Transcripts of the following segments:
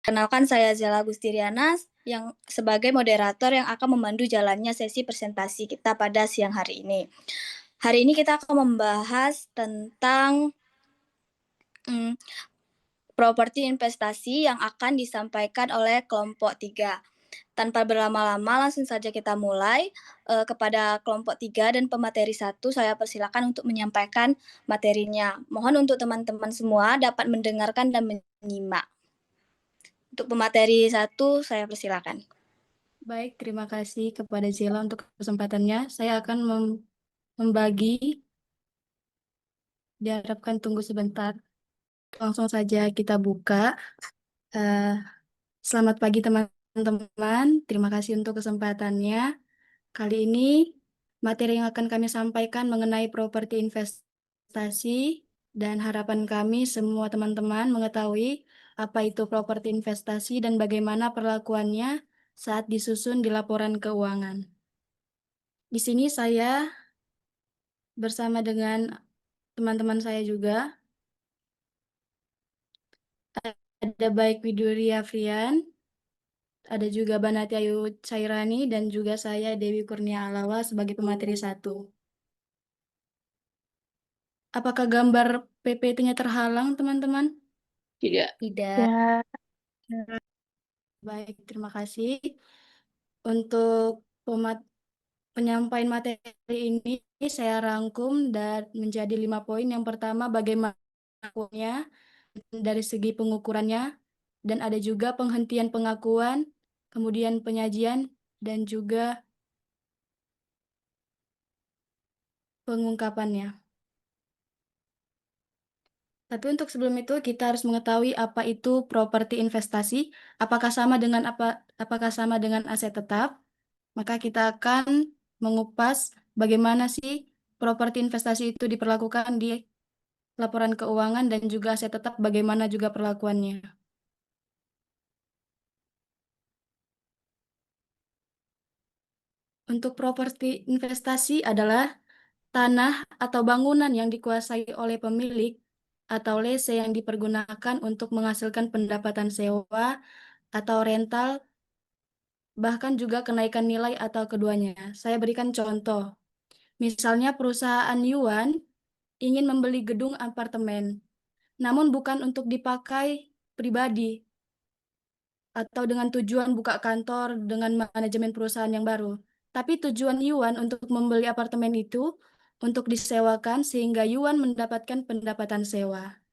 Kenalkan saya Zela Gustiriana yang sebagai moderator yang akan memandu jalannya sesi presentasi kita pada siang hari ini. Hari ini kita akan membahas tentang properti investasi yang akan disampaikan oleh kelompok 3. Tanpa berlama-lama langsung saja kita mulai. Kepada kelompok 3 dan pemateri 1 saya persilakan untuk menyampaikan materinya. Mohon untuk teman-teman semua dapat mendengarkan dan menyimak. Untuk pemateri 1 saya persilakan. Baik, terima kasih kepada Zela untuk kesempatannya. Saya akan membagi, diharapkan tunggu sebentar. Langsung saja kita buka. Selamat pagi teman-teman, terima kasih untuk kesempatannya. Kali ini materi yang akan kami sampaikan mengenai properti investasi dan harapan kami semua teman-teman mengetahui apa itu properti investasi dan bagaimana perlakuannya saat disusun di laporan keuangan. Di sini saya bersama dengan teman-teman saya juga. Ada baik Widuria Frian, ada juga Banati Ayu Cairani, dan juga saya Dewi Kurnia Alawa sebagai pemateri 1. Apakah gambar PPT-nya terhalang, teman-teman? Tidak. Tidak. Baik, terima kasih. Untuk penyampaian materi ini saya rangkum dan menjadi 5 poin. Yang pertama, bagaimana dari segi pengukurannya, dan ada juga penghentian pengakuan, kemudian penyajian, dan juga pengungkapannya. Tapi untuk sebelum itu kita harus mengetahui apa itu properti investasi, apakah sama dengan aset tetap. Maka kita akan mengupas bagaimana sih properti investasi itu diperlakukan di laporan keuangan dan juga aset tetap bagaimana juga perlakuannya. Untuk properti investasi adalah tanah atau bangunan yang dikuasai oleh pemilik atau lese yang dipergunakan untuk menghasilkan pendapatan sewa atau rental, bahkan juga kenaikan nilai atau keduanya. Saya berikan contoh. Misalnya perusahaan Yuan ingin membeli gedung apartemen, namun bukan untuk dipakai pribadi atau dengan tujuan buka kantor dengan manajemen perusahaan yang baru. Tapi tujuan Yuan untuk membeli apartemen itu untuk disewakan sehingga Yuan mendapatkan pendapatan sewa.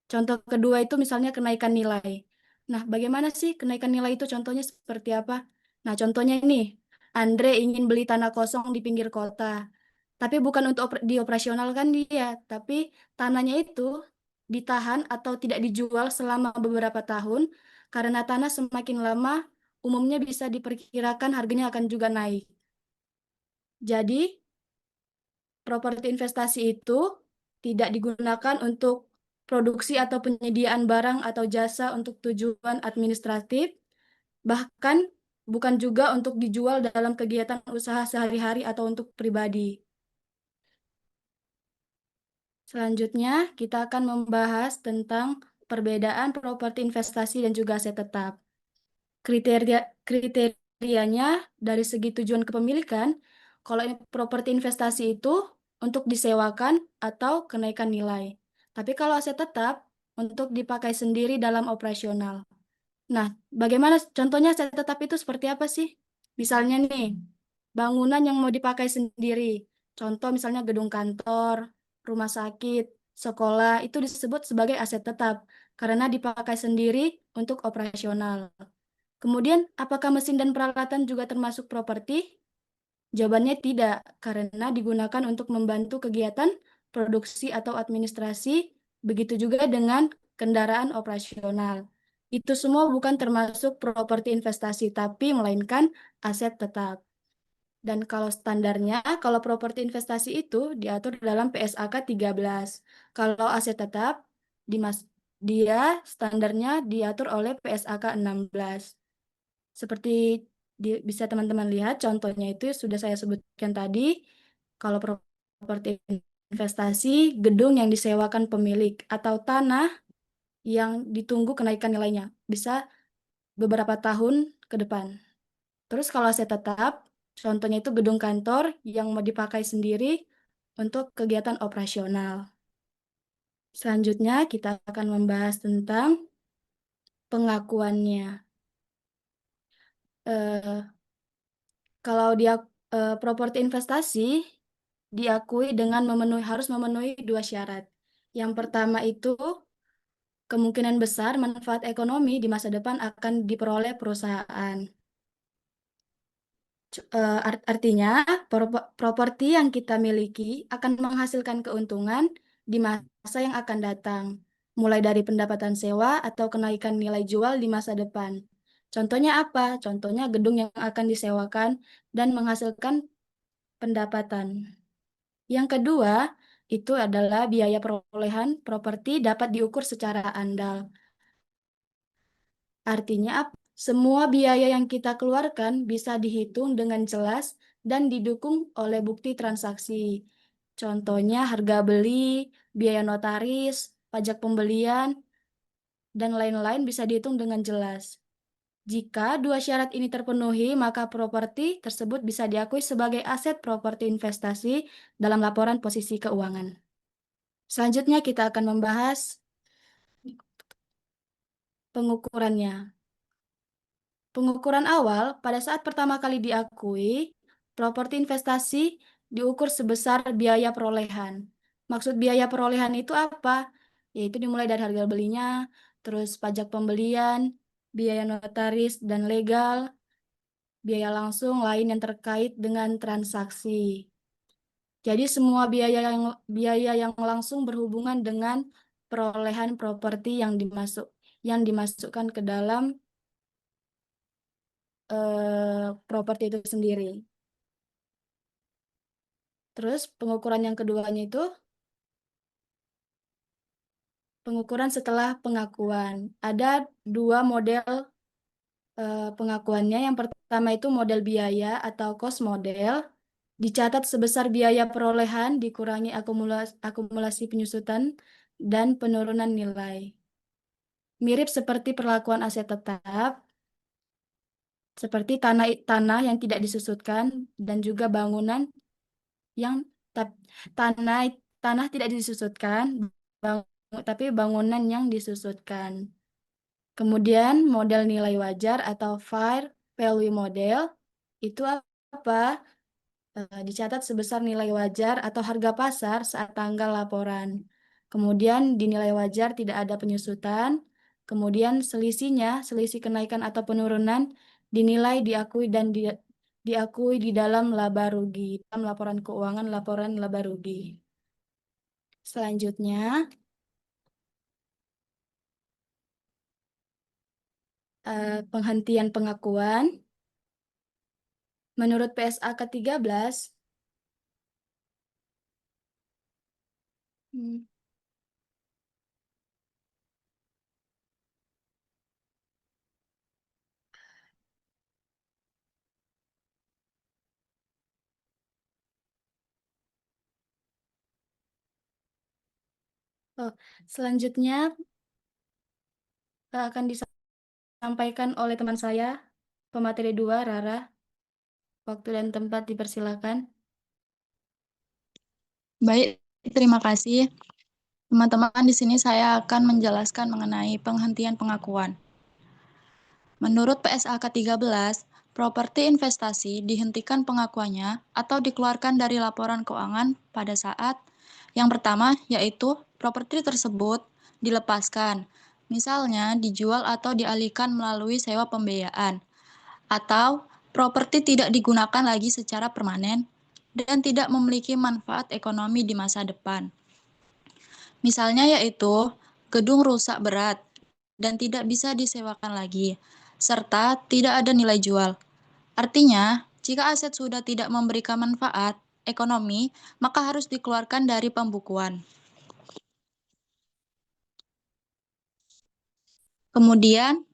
Contoh kedua itu misalnya kenaikan nilai. Nah, bagaimana sih kenaikan nilai itu contohnya seperti apa? Nah, contohnya ini, Andre ingin beli tanah kosong di pinggir kota. Tapi bukan untuk dioperasionalkan dia, tapi tanahnya itu ditahan atau tidak dijual selama beberapa tahun karena tanah semakin lama umumnya bisa diperkirakan harganya akan juga naik. Jadi, properti investasi itu tidak digunakan untuk produksi atau penyediaan barang atau jasa untuk tujuan administratif, bahkan bukan juga untuk dijual dalam kegiatan usaha sehari-hari atau untuk pribadi. Selanjutnya, kita akan membahas tentang perbedaan properti investasi dan juga aset tetap. Kriterianya dari segi tujuan kepemilikan, kalau properti investasi itu untuk disewakan atau kenaikan nilai. Tapi kalau aset tetap untuk dipakai sendiri dalam operasional. Nah, bagaimana contohnya aset tetap itu seperti apa sih? Misalnya nih, bangunan yang mau dipakai sendiri. Contoh misalnya gedung kantor, rumah sakit, sekolah, itu disebut sebagai aset tetap karena dipakai sendiri untuk operasional. Kemudian, apakah mesin dan peralatan juga termasuk properti? Jawabannya tidak, karena digunakan untuk membantu kegiatan produksi atau administrasi, begitu juga dengan kendaraan operasional. Itu semua bukan termasuk properti investasi, tapi melainkan aset tetap. Dan kalau standarnya, kalau properti investasi itu diatur dalam PSAK 13. Kalau aset tetap, dia standarnya diatur oleh PSAK 16. Seperti bisa teman-teman lihat, contohnya itu sudah saya sebutkan tadi. Kalau properti investasi, gedung yang disewakan pemilik atau tanah yang ditunggu kenaikan nilainya. Bisa beberapa tahun ke depan. Terus kalau aset tetap, contohnya itu gedung kantor yang mau dipakai sendiri untuk kegiatan operasional. Selanjutnya kita akan membahas tentang pengakuannya. Eh, Kalau dia properti investasi diakui dengan harus memenuhi dua syarat. Yang pertama itu kemungkinan besar manfaat ekonomi di masa depan akan diperoleh perusahaan. Artinya, properti yang kita miliki akan menghasilkan keuntungan di masa yang akan datang, mulai dari pendapatan sewa atau kenaikan nilai jual di masa depan. Contohnya apa? Contohnya gedung yang akan disewakan dan menghasilkan pendapatan. Yang kedua, itu adalah biaya perolehan properti dapat diukur secara andal. Artinya, semua biaya yang kita keluarkan bisa dihitung dengan jelas dan didukung oleh bukti transaksi. Contohnya harga beli, biaya notaris, pajak pembelian, dan lain-lain bisa dihitung dengan jelas. Jika dua syarat ini terpenuhi, maka properti tersebut bisa diakui sebagai aset properti investasi dalam laporan posisi keuangan. Selanjutnya kita akan membahas pengukurannya. Pengukuran awal, pada saat pertama kali diakui, properti investasi diukur sebesar biaya perolehan. Maksud biaya perolehan itu apa? Yaitu dimulai dari harga belinya, terus pajak pembelian, biaya notaris dan legal, biaya langsung lain yang terkait dengan transaksi. Jadi semua biaya yang langsung berhubungan dengan perolehan properti yang dimasukkan ke dalam properti itu sendiri. Terus pengukuran yang keduanya itu pengukuran setelah pengakuan. Ada dua model pengakuannya. Yang pertama itu model biaya atau cost model. Dicatat sebesar biaya perolehan dikurangi akumulasi penyusutan dan penurunan nilai. Mirip seperti perlakuan aset tetap, seperti tanah yang tidak disusutkan dan juga bangunan yang tanah tanah tidak disusutkan, tapi bangunan yang disusutkan. Kemudian model nilai wajar atau fair value model itu apa? Dicatat sebesar nilai wajar atau harga pasar saat tanggal laporan. Kemudian di nilai wajar tidak ada penyusutan. Kemudian selisih kenaikan atau penurunan dinilai diakui di dalam laba rugi, dalam laporan keuangan, laporan laba rugi. Selanjutnya, penghentian pengakuan. Menurut PSA ke-13, hmm, oh, selanjutnya akan disampaikan oleh teman saya, pemateri 2, Rara. Waktu dan tempat dipersilakan. Baik, terima kasih. Teman-teman, di sini saya akan menjelaskan mengenai penghentian pengakuan. Menurut PSA ke-13, properti investasi dihentikan pengakuannya atau dikeluarkan dari laporan keuangan pada saat yang pertama yaitu properti tersebut dilepaskan, misalnya dijual atau dialihkan melalui sewa pembiayaan, atau properti tidak digunakan lagi secara permanen dan tidak memiliki manfaat ekonomi di masa depan. Misalnya yaitu gedung rusak berat dan tidak bisa disewakan lagi, serta tidak ada nilai jual. Artinya, jika aset sudah tidak memberikan manfaat ekonomi, maka harus dikeluarkan dari pembukuan. Kemudian,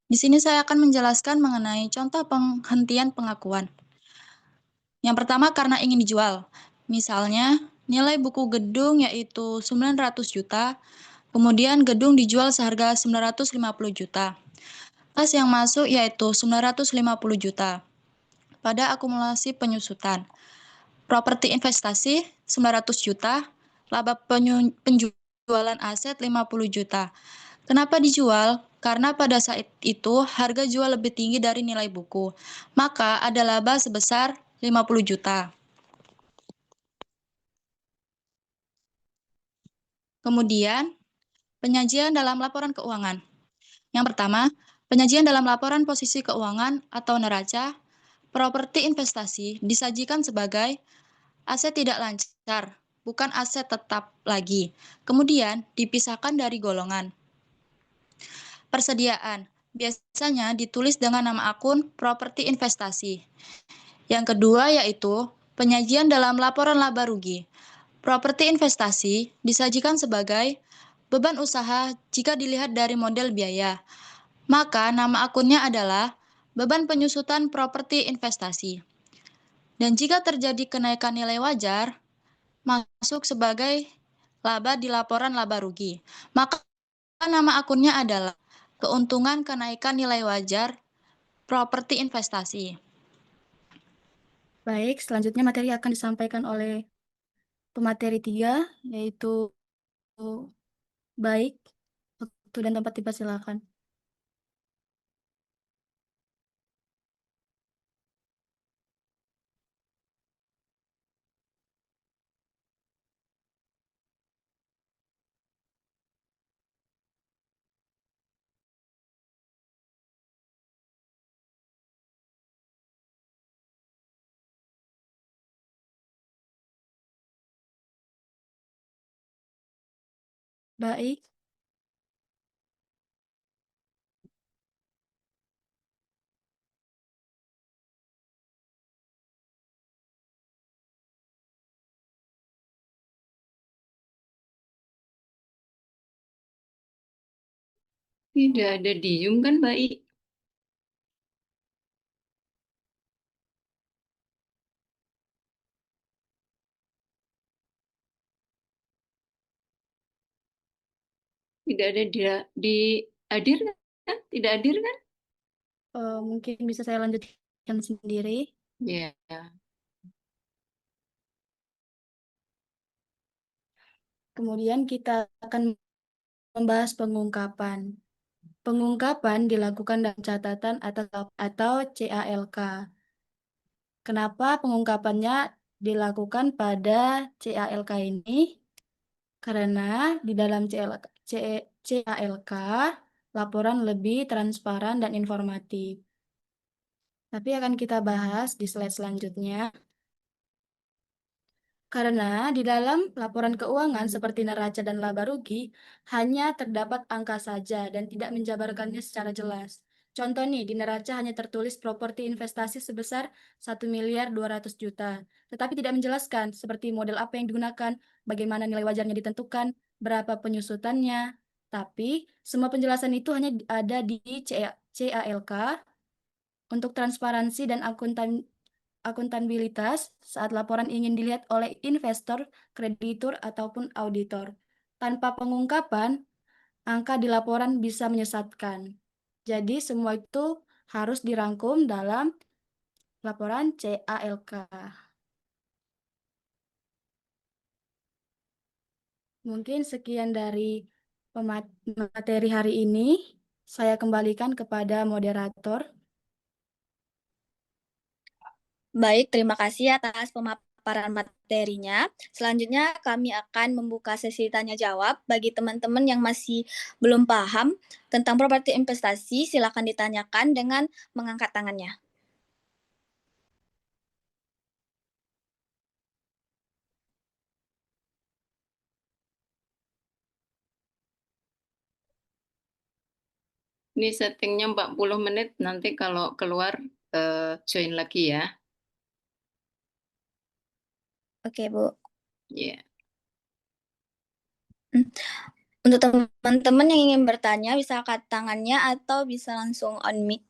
di sini saya akan menjelaskan mengenai contoh penghentian pengakuan. Yang pertama karena ingin dijual. Misalnya, nilai buku gedung yaitu 900 juta, kemudian gedung dijual seharga 950 juta. Kas yang masuk yaitu 950 juta pada akumulasi penyusutan. Properti investasi 900 juta, laba penjualan aset 50 juta. Kenapa dijual? Karena pada saat itu harga jual lebih tinggi dari nilai buku. Maka ada laba sebesar 50 juta. Kemudian, penyajian dalam laporan keuangan. Yang pertama, penyajian dalam laporan posisi keuangan atau neraca, properti investasi disajikan sebagai aset tidak lancar, bukan aset tetap lagi. Kemudian, dipisahkan dari golongan. Persediaan biasanya ditulis dengan nama akun properti investasi. Yang kedua yaitu penyajian dalam laporan laba rugi. Properti investasi disajikan sebagai beban usaha jika dilihat dari model biaya. Maka nama akunnya adalah beban penyusutan properti investasi. Dan jika terjadi kenaikan nilai wajar, masuk sebagai laba di laporan laba rugi. Maka nama akunnya adalah keuntungan kenaikan nilai wajar properti investasi. Baik, selanjutnya materi akan disampaikan oleh pemateri 3, yaitu baik. Waktu dan tempat dipersilakan. Baik, Tidak ada di Zoom kan, Baik? Tidak ada di hadir kan? Tidak hadir kan? mungkin bisa saya lanjutkan sendiri. Ya. Kemudian kita akan membahas pengungkapan. Pengungkapan dilakukan dalam catatan atau CALK. Kenapa pengungkapannya dilakukan pada CALK ini? Karena di dalam CALK, laporan lebih transparan dan informatif. Tapi akan kita bahas di slide selanjutnya. Karena di dalam laporan keuangan seperti neraca dan laba rugi, hanya terdapat angka saja dan tidak menjabarkannya secara jelas. Contoh nih, di neraca hanya tertulis properti investasi sebesar 1.200.000.000 juta, tetapi tidak menjelaskan seperti model apa yang digunakan, bagaimana nilai wajarnya ditentukan, berapa penyusutannya. Tapi semua penjelasan itu hanya ada di CALK untuk transparansi dan akuntabilitas saat laporan ingin dilihat oleh investor, kreditur, ataupun auditor. Tanpa pengungkapan, angka di laporan bisa menyesatkan. Jadi semua itu harus dirangkum dalam laporan CALK. Mungkin sekian dari materi hari ini. Saya kembalikan kepada moderator. Baik, terima kasih atas pemaparan materinya. Selanjutnya kami akan membuka sesi tanya jawab bagi teman-teman yang masih belum paham tentang properti investasi. Silakan ditanyakan dengan mengangkat tangannya. Ini settingnya 40 menit, nanti kalau keluar join lagi ya. Oke, Bu. Ya. Untuk teman-teman yang ingin bertanya, bisa angkat tangannya atau bisa langsung on mic.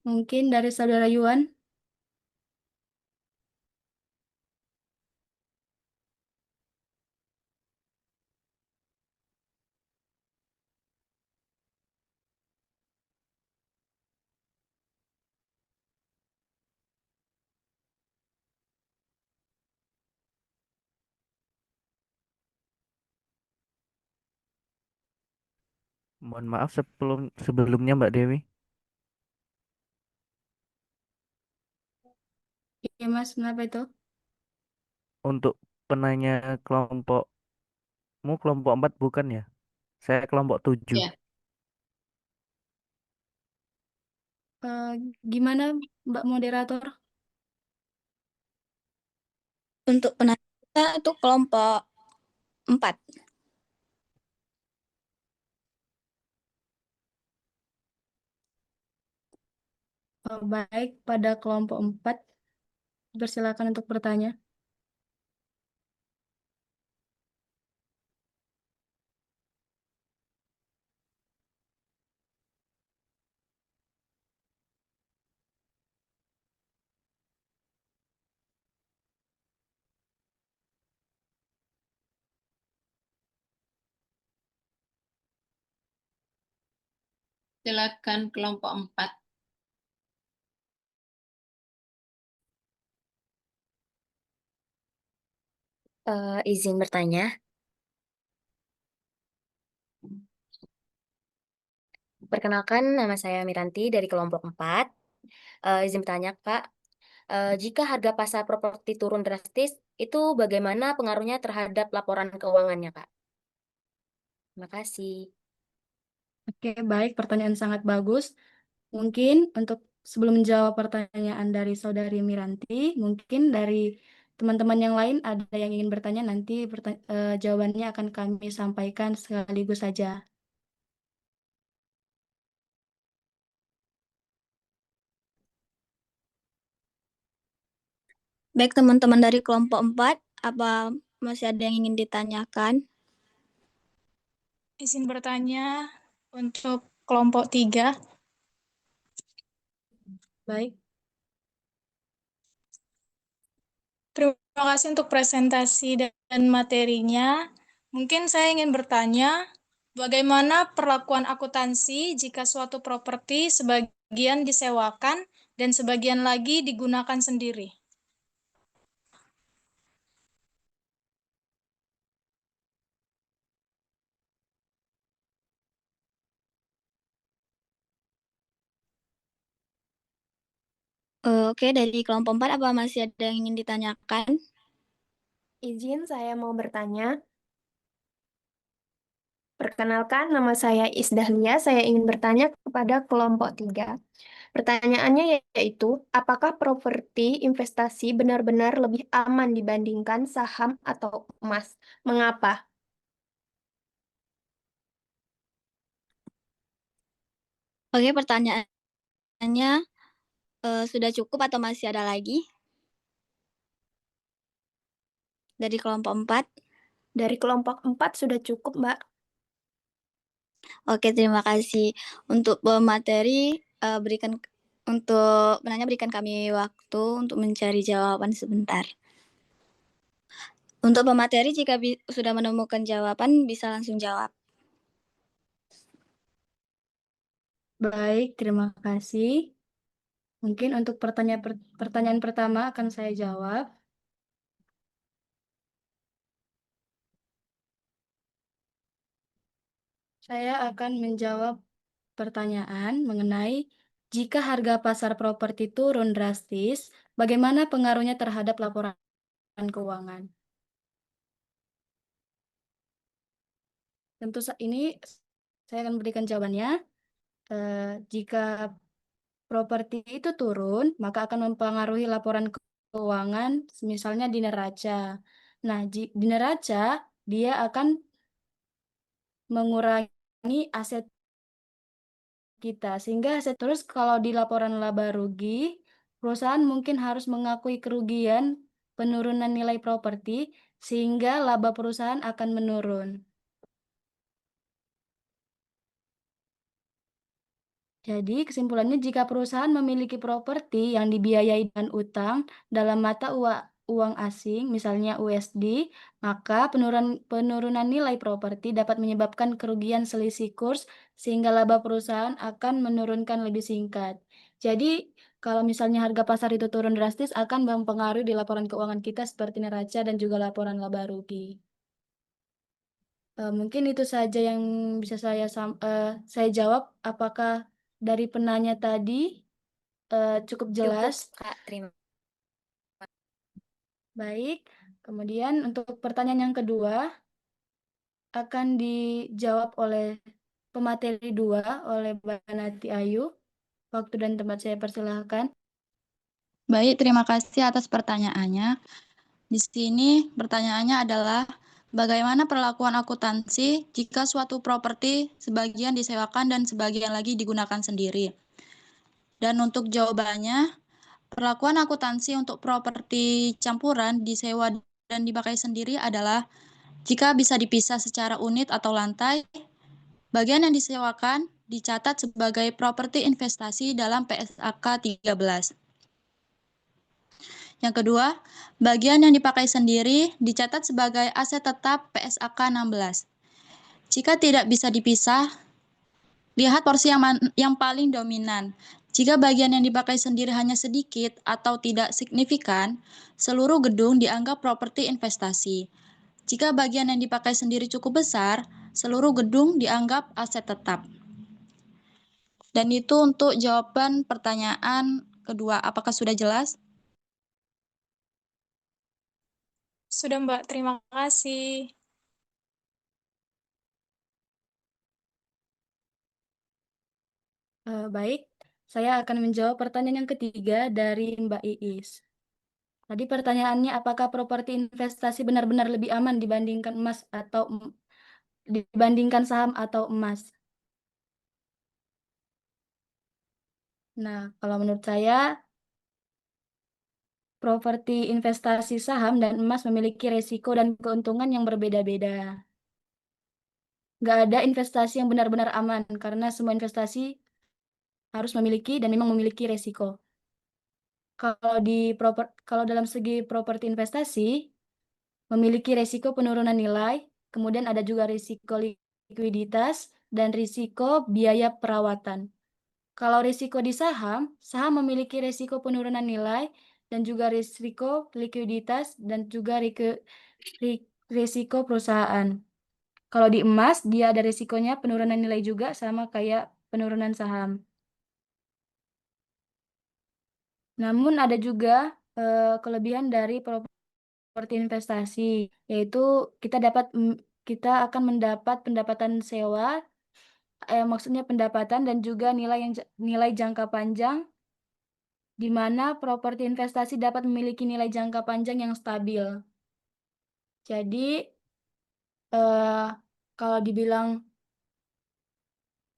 Mungkin dari Saudara Yuan. Mohon maaf sebelumnya Mbak Dewi. Iya Mas, kenapa itu? Untuk penanya kelompokmu kelompok 4 bukan ya? Saya kelompok 7. Ya. Eh, Gimana Mbak Moderator? Untuk penanya kita itu kelompok 4. Baik, pada kelompok 4, persilakan untuk bertanya. Silakan kelompok 4. Izin bertanya. Perkenalkan, nama saya Miranti dari kelompok 4. Izin bertanya, Kak. Jika harga pasar properti turun drastis, itu bagaimana pengaruhnya terhadap laporan keuangannya, Kak? Terima kasih. Oke, baik, pertanyaan sangat bagus. Mungkin untuk sebelum menjawab pertanyaan dari Saudari Miranti, mungkin dari teman-teman yang lain ada yang ingin bertanya, nanti jawabannya akan kami sampaikan sekaligus saja. Baik teman-teman dari kelompok 4, apa masih ada yang ingin ditanyakan? Izin bertanya untuk kelompok 3. Baik, Terima kasih untuk presentasi dan materinya. Mungkin saya ingin bertanya, bagaimana perlakuan akuntansi jika suatu properti sebagian disewakan dan sebagian lagi digunakan sendiri? Oke, dari kelompok 4 apa masih ada yang ingin ditanyakan? Izin saya mau bertanya. Perkenalkan, nama saya Isdahlia. Saya ingin bertanya kepada kelompok 3. Pertanyaannya yaitu, apakah properti investasi benar-benar lebih aman dibandingkan saham atau emas? Mengapa? Oke, pertanyaannya sudah cukup atau masih ada lagi? Dari kelompok 4? Dari kelompok 4 sudah cukup, Mbak. Oke, terima kasih. Untuk pemateri, untuk menanya berikan kami waktu untuk mencari jawaban sebentar. Untuk pemateri, jika sudah menemukan jawaban, bisa langsung jawab. baik, terima kasih. Mungkin untuk pertanyaan pertama akan saya jawab. Saya akan menjawab pertanyaan mengenai jika harga pasar properti turun drastis, bagaimana pengaruhnya terhadap laporan keuangan? Tentu ini saya akan berikan jawabannya. Jika properti itu turun, maka akan mempengaruhi laporan keuangan, misalnya di neraca. Nah, di neraca dia akan mengurangi aset kita, sehingga aset terus kalau di laporan laba rugi, perusahaan mungkin harus mengakui kerugian penurunan nilai properti, sehingga laba perusahaan akan menurun. Jadi kesimpulannya jika perusahaan memiliki properti yang dibiayai dengan utang dalam mata uang asing, misalnya USD, maka penurunan nilai properti dapat menyebabkan kerugian selisih kurs sehingga laba perusahaan akan menurunkan lebih singkat. Jadi kalau misalnya harga pasar itu turun drastis akan mempengaruhi di laporan keuangan kita seperti neraca dan juga laporan laba rugi. Mungkin itu saja yang bisa saya jawab. Apakah dari penanya tadi cukup Cukup, jelas? Kak. Terima. Baik. Kemudian untuk pertanyaan yang kedua akan dijawab oleh pemateri 2 oleh Mbak Nati Ayu. Waktu dan tempat saya persilahkan. Baik, terima kasih atas pertanyaannya. Di sini pertanyaannya adalah bagaimana perlakuan akuntansi jika suatu properti sebagian disewakan dan sebagian lagi digunakan sendiri? Dan untuk jawabannya, perlakuan akuntansi untuk properti campuran disewa dan dipakai sendiri adalah jika bisa dipisah secara unit atau lantai, bagian yang disewakan dicatat sebagai properti investasi dalam PSAK 13. Yang kedua, bagian yang dipakai sendiri dicatat sebagai aset tetap PSAK 16. Jika tidak bisa dipisah, lihat porsi yang paling dominan. Jika bagian yang dipakai sendiri hanya sedikit atau tidak signifikan, seluruh gedung dianggap properti investasi. Jika bagian yang dipakai sendiri cukup besar, seluruh gedung dianggap aset tetap. Dan itu untuk jawaban pertanyaan kedua. Apakah sudah jelas? Sudah, Mbak. Terima kasih. Baik, saya akan menjawab pertanyaan yang ketiga dari Mbak Iis. Tadi pertanyaannya apakah properti investasi benar-benar lebih aman dibandingkan dibandingkan saham atau emas? Nah, kalau menurut saya properti investasi saham dan emas memiliki resiko dan keuntungan yang berbeda-beda. Nggak ada investasi yang benar-benar aman karena semua investasi harus memiliki dan memang memiliki resiko. Kalau dalam segi properti investasi memiliki resiko penurunan nilai, kemudian ada juga risiko likuiditas dan risiko biaya perawatan. Kalau risiko di saham, saham memiliki risiko penurunan nilai dan juga risiko likuiditas dan juga risiko perusahaan. Kalau di emas, dia ada risikonya penurunan nilai juga sama kayak penurunan saham. Namun ada juga kelebihan dari properti investasi, yaitu kita akan mendapat pendapatan sewa, maksudnya pendapatan dan juga nilai jangka panjang, di mana properti investasi dapat memiliki nilai jangka panjang yang stabil. Jadi kalau dibilang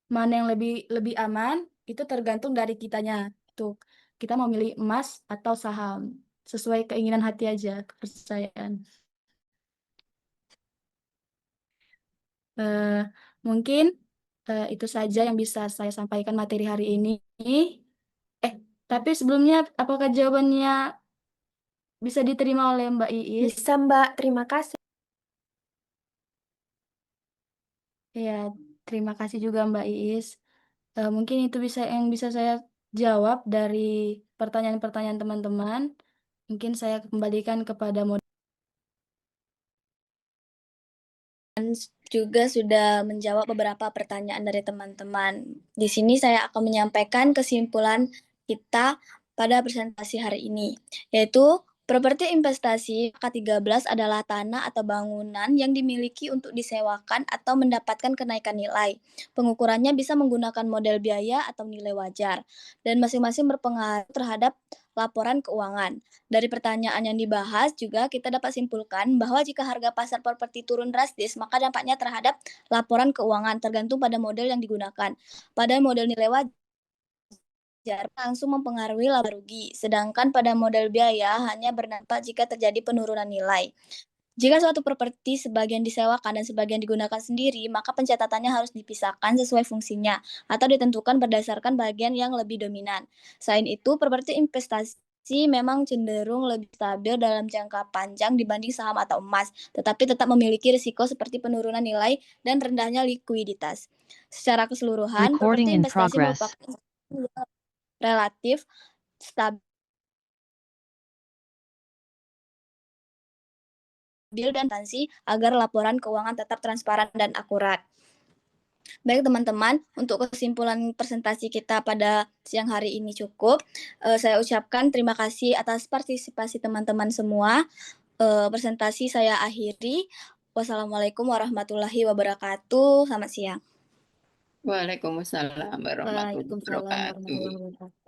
mana yang lebih aman, itu tergantung dari kitanya. Tuh, kita mau milih emas atau saham, sesuai keinginan hati aja, kepercayaan. Mungkin itu saja yang bisa saya sampaikan materi hari ini. Tapi sebelumnya, apakah jawabannya bisa diterima oleh Mbak Iis? Bisa, Mbak. Terima kasih. Ya, terima kasih juga Mbak Iis. Mungkin itu yang bisa saya jawab dari pertanyaan-pertanyaan teman-teman. Mungkin saya kembalikan kepada juga sudah menjawab beberapa pertanyaan dari teman-teman. Di sini saya akan menyampaikan kesimpulan kita pada presentasi hari ini, yaitu properti investasi K13 adalah tanah atau bangunan yang dimiliki untuk disewakan atau mendapatkan kenaikan nilai. Pengukurannya bisa menggunakan model biaya atau nilai wajar, dan masing-masing berpengaruh terhadap laporan keuangan. Dari pertanyaan yang dibahas juga kita dapat simpulkan bahwa jika harga pasar properti turun drastis, maka dampaknya terhadap laporan keuangan tergantung pada model yang digunakan. Pada model nilai wajar langsung mempengaruhi laba rugi, sedangkan pada model biaya hanya berdampak jika terjadi penurunan nilai. Jika suatu properti sebagian disewakan dan sebagian digunakan sendiri, maka pencatatannya harus dipisahkan sesuai fungsinya atau ditentukan berdasarkan bagian yang lebih dominan. Selain itu, properti investasi memang cenderung lebih stabil dalam jangka panjang dibanding saham atau emas, tetapi tetap memiliki risiko seperti penurunan nilai dan rendahnya likuiditas. Secara keseluruhan, Recording properti in investasi progress. merupakan investasi yang relatif stabil dan transparansi agar laporan keuangan tetap transparan dan akurat. Baik teman-teman, untuk kesimpulan presentasi kita pada siang hari ini cukup. Saya ucapkan terima kasih atas partisipasi teman-teman semua. Presentasi saya akhiri. Wassalamualaikum warahmatullahi wabarakatuh. Selamat siang. Waalaikumsalam warahmatullahi Waalaikumsalam wabarakatuh. warahmatullahi wabarakatuh.